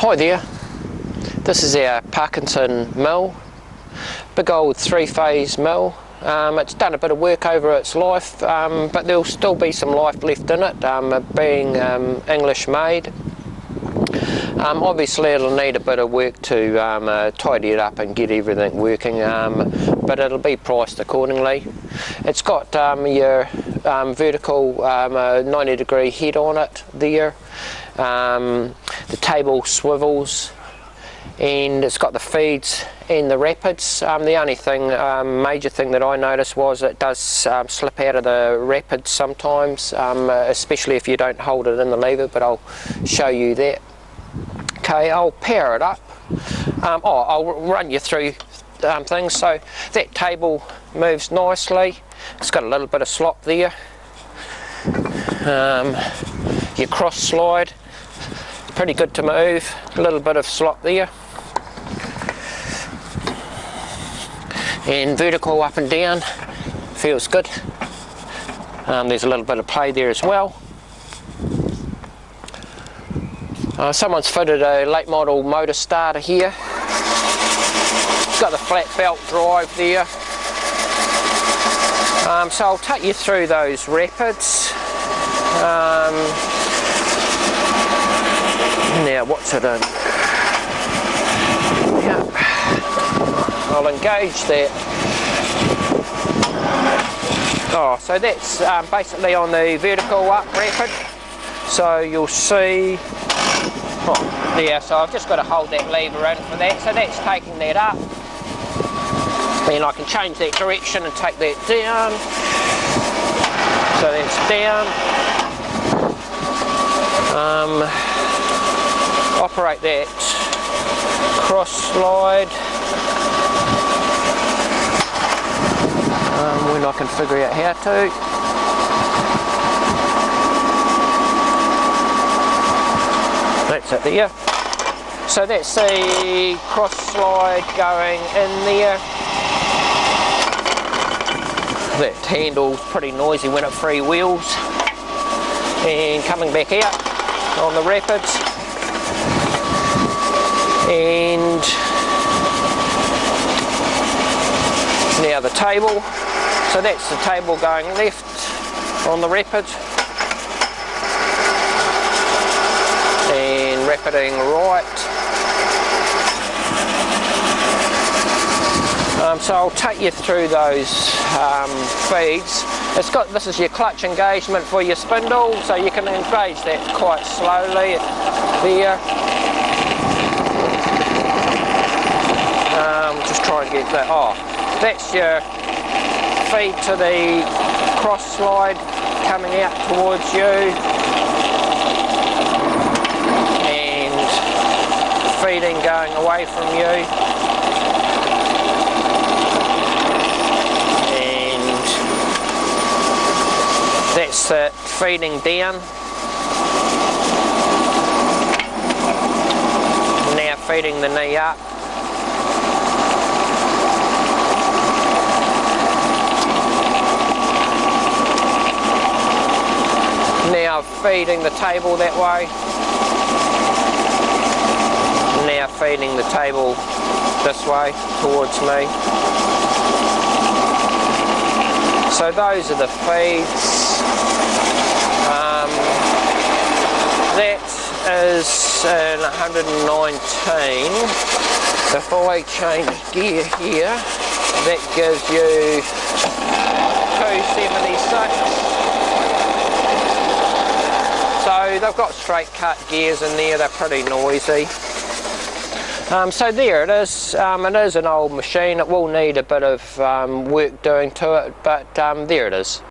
Hi there, this is our Parkinson mill, big old three-phase mill. It's done a bit of work over its life, but there'll still be some life left in it, being English made. Obviously it'll need a bit of work to tidy it up and get everything working, but it'll be priced accordingly. It's got your vertical 90-degree head on it there. The table swivels, and it's got the feeds and the rapids. The only thing, major thing that I noticed was it does slip out of the rapids sometimes, especially if you don't hold it in the lever, but I'll show you that. Okay, I'll power it up. I'll run you through things. So that table moves nicely. It's got a little bit of slop there. Your cross slide, pretty good to move. A little bit of slop there. And vertical up and down, feels good. There's a little bit of play there as well. Someone's fitted a late model motor starter here. It's got the flat belt drive there. So I'll take you through those rapids. Now what's it in? Yeah. I'll engage that. So that's basically on the vertical up rapid. So you'll see, so I've just got to hold that lever in for that. So that's taking that up. And I can change that direction and take that down. So that's down. Operate that cross slide. When I can figure out how to. That's it there. So that's the cross slide going in there. That handle's pretty noisy when it freewheels. And coming back out on the rapids. And now the table. So that's the table going left on the rapid. And rapiding right. So I'll take you through those feeds. This is your clutch engagement for your spindle, so you can engage that quite slowly there. Just try and get that. That's your feed to the cross slide coming out towards you, and feeding going away from you. That's it, feeding down. Now feeding the knee up. Now feeding the table that way. Now feeding the table this way towards me. So those are the feeds. That is in 119. If I change gear here, that gives you 276. So they've got straight cut gears in there, they're pretty noisy. So there it is. It is an old machine, it will need a bit of work doing to it, but there it is.